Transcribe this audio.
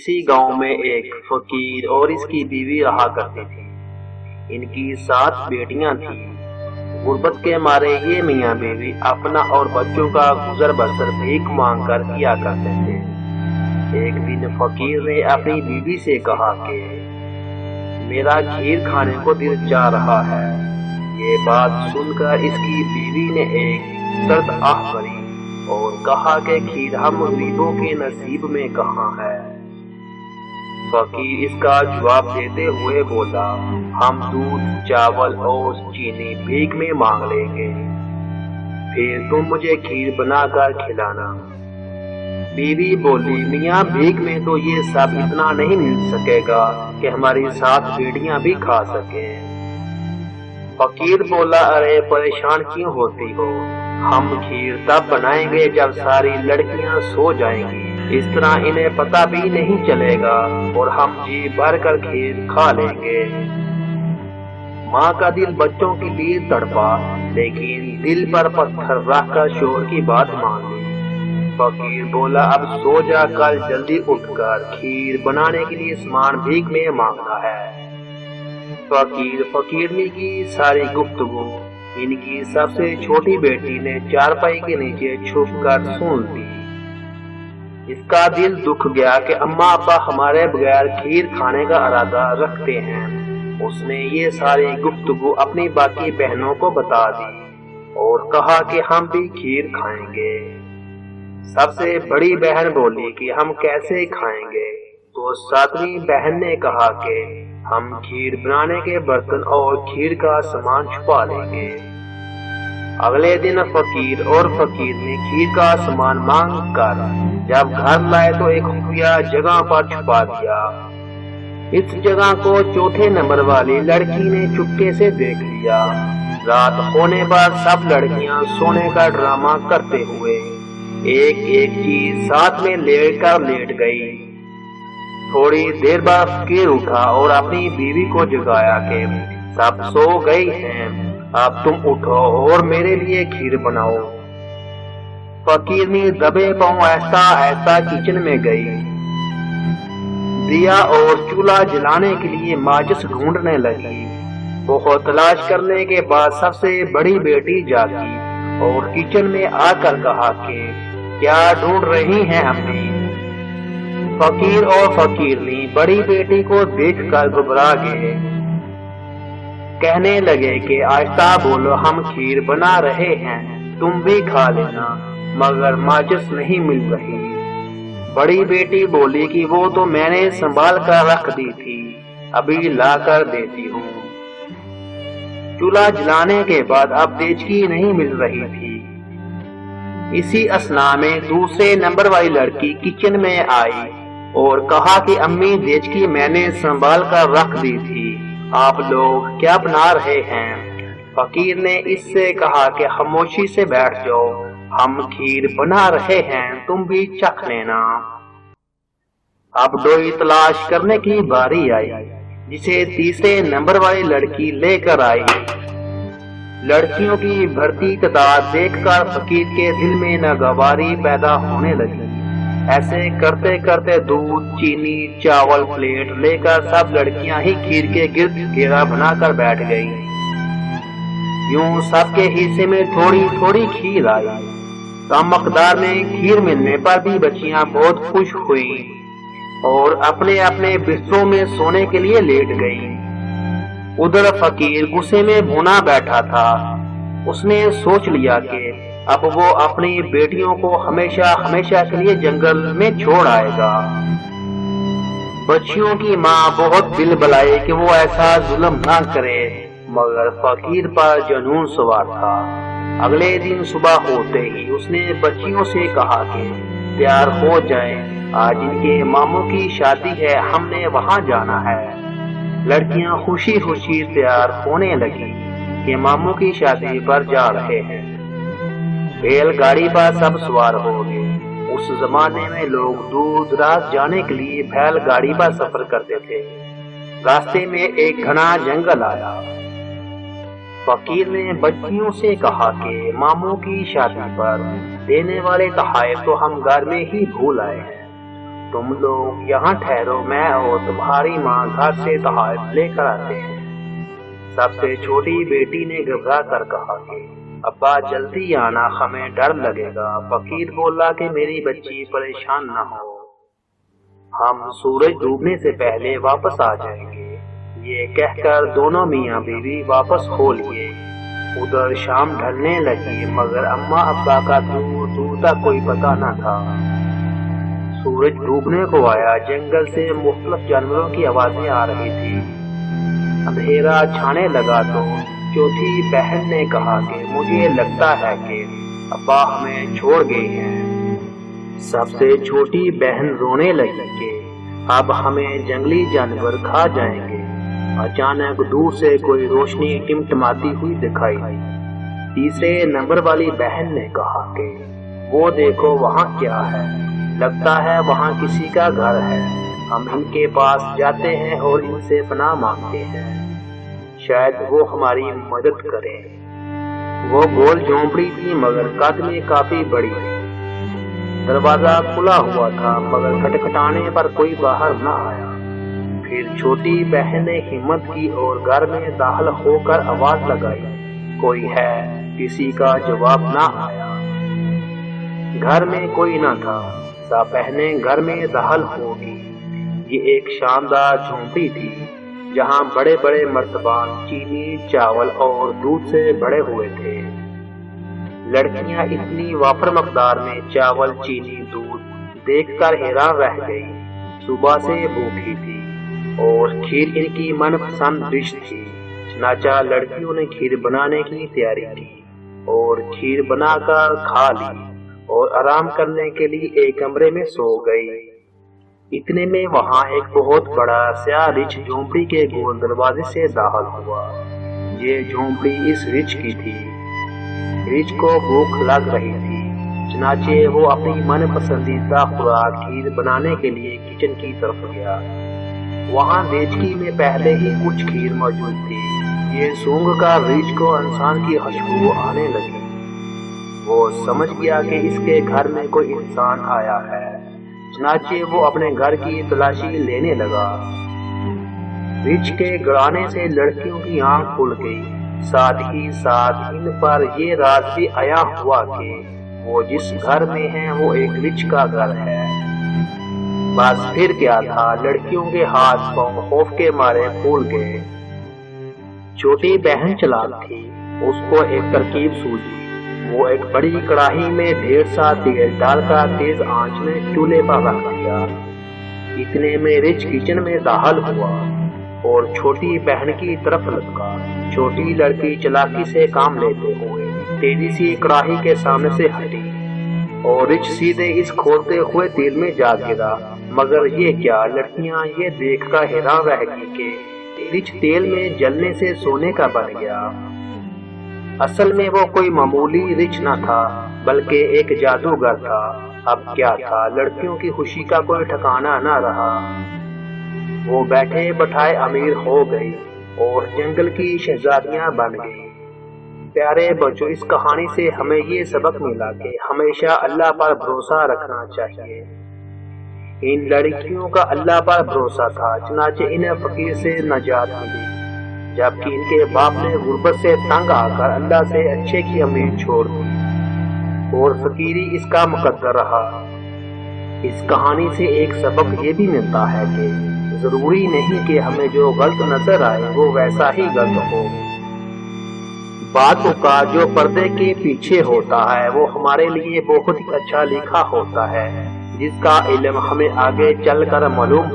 किसी गांव में एक फकीर और इसकी बीवी रहा करती थी। इनकी 7 बेटियां थीं। गुर्बत के मारे ये मियाँ बीवी अपना और बच्चों का गुजर बसर भीख मांग कर किया करते थे। एक दिन फकीर ने अपनी बीवी से कहा कि मेरा खीर खाने को दिल चाह रहा है। ये बात सुनकर इसकी बीवी ने एक दर्द आह भरी और कहा कि खीर हम गरीबों के नसीब में कहाँ है। फकीर इसका जवाब देते हुए बोला, हम दूध, चावल और चीनी भीख में मांग लेंगे, फिर तुम मुझे खीर बनाकर खिलाना। बीवी बोली, मियाँ भीख में तो ये सब इतना नहीं मिल सकेगा कि हमारी 7 बेटियां भी खा सके। फकीर बोला, अरे परेशान क्यों होती हो, हम खीर तब बनाएंगे जब सारी लड़कियां सो जाएंगी। इस तरह इन्हें पता भी नहीं चलेगा और हम जी भर कर खीर खा लेंगे। माँ का दिल बच्चों के लिए तड़पा, लेकिन दिल पर पत्थर रखकर शोहर की बात मान ली। फकीर बोला, अब सो जा, कल जल्दी उठकर खीर बनाने के लिए सामान भीख में मांगना है। फकीरनी की सारी गुफ्तगू इनकी सबसे छोटी बेटी ने चारपाई के नीचे छुपकर सुन ली। इसका दिल दुख गया कि अम्मा अब्बा हमारे बगैर खीर खाने का इरादा रखते हैं। उसने ये सारी गुफ्तगू अपनी बाकी बहनों को बता दी और कहा कि हम भी खीर खाएंगे। सबसे बड़ी बहन बोली कि हम कैसे खाएंगे, तो 7वीं बहन ने कहा कि हम खीर बनाने के बर्तन और खीर का सामान छुपा लेंगे। अगले दिन फकीर और फकीरनी खीर का सामान मांग कर जब घर लाए तो एक खुफिया जगह पर छुपा दिया। इस जगह को 4थे नंबर वाली लड़की ने चुपके से देख लिया। रात होने पर सब लड़कियां सोने का ड्रामा करते हुए एक एक चीज साथ में लेट गई। थोड़ी देर बाद फकीर उठा और अपनी बीवी को जगाया कि सब सो गई हैं, अब तुम उठो और मेरे लिए खीर बनाओ। फकीरनी दबे पांव ऐसा किचन में गई। दिया और चूल्हा जलाने के लिए माचिस ढूंढने लगी। बहुत तलाश करने के बाद सबसे बड़ी बेटी जागी और किचन में आकर कहा कि क्या ढूंढ रही हैं अम्मी। फकीर और फकीरनी बड़ी बेटी को देखकर घबरा गए। कहने लगे कि आहिस्ता बोलो, हम खीर बना रहे हैं, तुम भी खा लेना, मगर माचिस नहीं मिल रही। बड़ी बेटी बोली कि वो तो मैंने संभाल कर रख दी थी, अभी ला कर देती हूँ। चूल्हा जलाने के बाद अब देचकी नहीं मिल रही थी। इसी असना में दूसरे नंबर वाली लड़की किचन में आई और कहा कि अम्मी देचकी मैंने संभाल कर रख दी थी, आप लोग क्या बना रहे हैं। फकीर ने इससे कहा कि खामोशी से बैठ जाओ, हम खीर बना रहे हैं, तुम भी चख लेना। अब डोई तलाश करने की बारी आई, जिसे तीसरे नंबर वाली लड़की लेकर आई। लड़कियों की बढ़ती तादाद देखकर फकीर के दिल में नागवारी पैदा होने लगी। ऐसे करते करते दूध, चीनी, चावल प्लेट लेकर सब लड़कियां ही खीर के गिर्द घेरा बनाकर बैठ गईं। यूं सबके हिस्से में थोड़ी थोड़ी खीर आई। कम मकदार में खीर मिलने पर भी बच्चियां बहुत खुश हुईं और अपने अपने बिस्तरों में सोने के लिए लेट गईं। उधर फकीर गुस्से में भुना बैठा था। उसने सोच लिया कि अब वो अपनी बेटियों को हमेशा हमेशा के लिए जंगल में छोड़ आएगा। बच्चियों की माँ बहुत दिल बलाए कि वो ऐसा जुल्म ना करे, मगर फकीर पर जुनून सवार था। अगले दिन सुबह होते ही उसने बच्चियों से कहा कि तैयार हो जाएं, आज इनके मामू की शादी है, हमने वहाँ जाना है। लड़कियां खुशी खुशी तैयार होने लगी कि मामू की शादी पर जा रहे हैं। बैलगाड़ी पर सब सवार हो गए। उस जमाने में लोग दूर दराज जाने के लिए बैलगाड़ी पर सफर करते थे। रास्ते में एक घना जंगल आया। फकीर ने बच्चियों से कहा कि मामू की शादी पर देने वाले तोहफे तो हम घर में ही भूल आए हैं, तुम लोग यहाँ ठहरो, मैं और तुम्हारी माँ घर से तोहफे लेकर आते हैं। सबसे छोटी बेटी ने घबरा कर कहा कि अब्बा जल्दी आना, हमें डर लगेगा। फकीर बोला कि मेरी बच्ची परेशान न हो, हम सूरज डूबने से पहले वापस आ जाएंगे। ये कहकर दोनों मियाँ बीवी वापस हो लिए। उधर शाम ढलने लगी, मगर अम्मा अब्बा का दूर दूर तक कोई पता न था। सूरज डूबने को आया। जंगल से मुख्तलिफ जानवरों की आवाजें आ रही थी। अंधेरा छाने लगा तो चौथी बहन ने कहा कि मुझे लगता है कि अब्बा हमें छोड़ गए हैं। सबसे छोटी बहन रोने लगी कि अब हमें जंगली जानवर खा जाएंगे। अचानक दूर से कोई रोशनी टिमटिमाती हुई दिखाई दी। तीसरे नंबर वाली बहन ने कहा कि वो देखो वहाँ क्या है, लगता है वहाँ किसी का घर है। हम इनके पास जाते हैं और इनसे पनाह मांगते हैं, शायद वो हमारी मदद करें। वो गोल झोंपड़ी थी मगर कद में काफी बड़ी थी। दरवाजा खुला हुआ था मगर खटखटाने पर कोई बाहर न आया। फिर छोटी बहन ने हिम्मत की और घर में दाखिल होकर आवाज लगाई, कोई है? किसी का जवाब न आया। घर में कोई न था। सब बहनें घर में दाखिल होगी। ये एक शानदार झोंपड़ी थी जहाँ बड़े बड़े मर्तबान चीनी, चावल और दूध से भरे हुए थे। लड़कियां इतनी वाफर मकदार में चावल, चीनी, दूध देखकर हैरान रह गई। सुबह से भूखी थी और खीर इनकी मनपसंद डिश थी। चनाचा लड़कियों ने खीर बनाने की तैयारी की और खीर बनाकर खा ली और आराम करने के लिए एक कमरे में सो गई। इतने में वहाँ एक बहुत बड़ा स्याह रिछ झोंपड़ी के गोल दरवाजे से दाखिल हुआ। ये झोंपड़ी इस रिछ की थी। रिछ को भूख लग रही थी, चनाचे वो अपनी मन पसंदीदा खुराक खीर बनाने के लिए किचन की तरफ गया। वहाँ देचकी में पहले ही कुछ खीर मौजूद थी। ये सूंघ कर रिछ को इंसान की खुशबू आने लगी। वो समझ गया कि इसके घर में कोई इंसान आया है। चनाचे वो अपने घर की तलाशी लेने लगा। रिछ के गड़ाने से लड़कियों की आंख खुल गई। साथ ही साथ इन पर ये राज भी आया हुआ कि वो जिस घर में है वो एक रिछ का घर है। बस फिर क्या था, लड़कियों के हाथ पांव खौफ के मारे फूल गए। छोटी बहन चालाक थी, उसको एक तरकीब सूझी। वो एक बड़ी कढ़ाई में ढेर सा तेल डालकर तेज आंच में चूल्हे पर रख दिया। इतने में रिछ किचन में दाखिल हुआ और छोटी बहन की तरफ लपका। छोटी लड़की चालाकी से काम लेते हुए तेजी से कढ़ाई के सामने से हटी और रिछ सीधे इस खोलते हुए तेल में जा गिरा। मगर ये क्या, लड़कियां ये देखकर हैरान रह गई कि रिछ तेल में जलने से सोने का बन गया। असल में वो कोई मामूली रिछ न था बल्कि एक जादूगर था। अब क्या था, लड़कियों की खुशी का कोई ठिकाना न रहा। वो बैठे बैठाए अमीर हो गई और जंगल की शहजादियां बन गई। प्यारे बच्चों, इस कहानी से हमें ये सबक मिला कि हमेशा अल्लाह पर भरोसा रखना चाहिए। इन लड़कियों का अल्लाह पर भरोसा था, चनाचे इन्हें फकीर से नजात मिली, जबकि इनके बाप ने गुर्बत से तंग आकर अल्लाह से अच्छे की उम्मीद छोड़ दी और फकीरी इसका मुकद्दर रहा। इस कहानी से एक सबक ये भी मिलता है कि जरूरी नहीं कि हमें जो गलत नजर आए वो वैसा ही गलत हो। बातों का जो पर्दे के पीछे होता है वो हमारे लिए बहुत ही अच्छा लिखा होता है, जिसका इल्म हमें आगे चलकर मालूम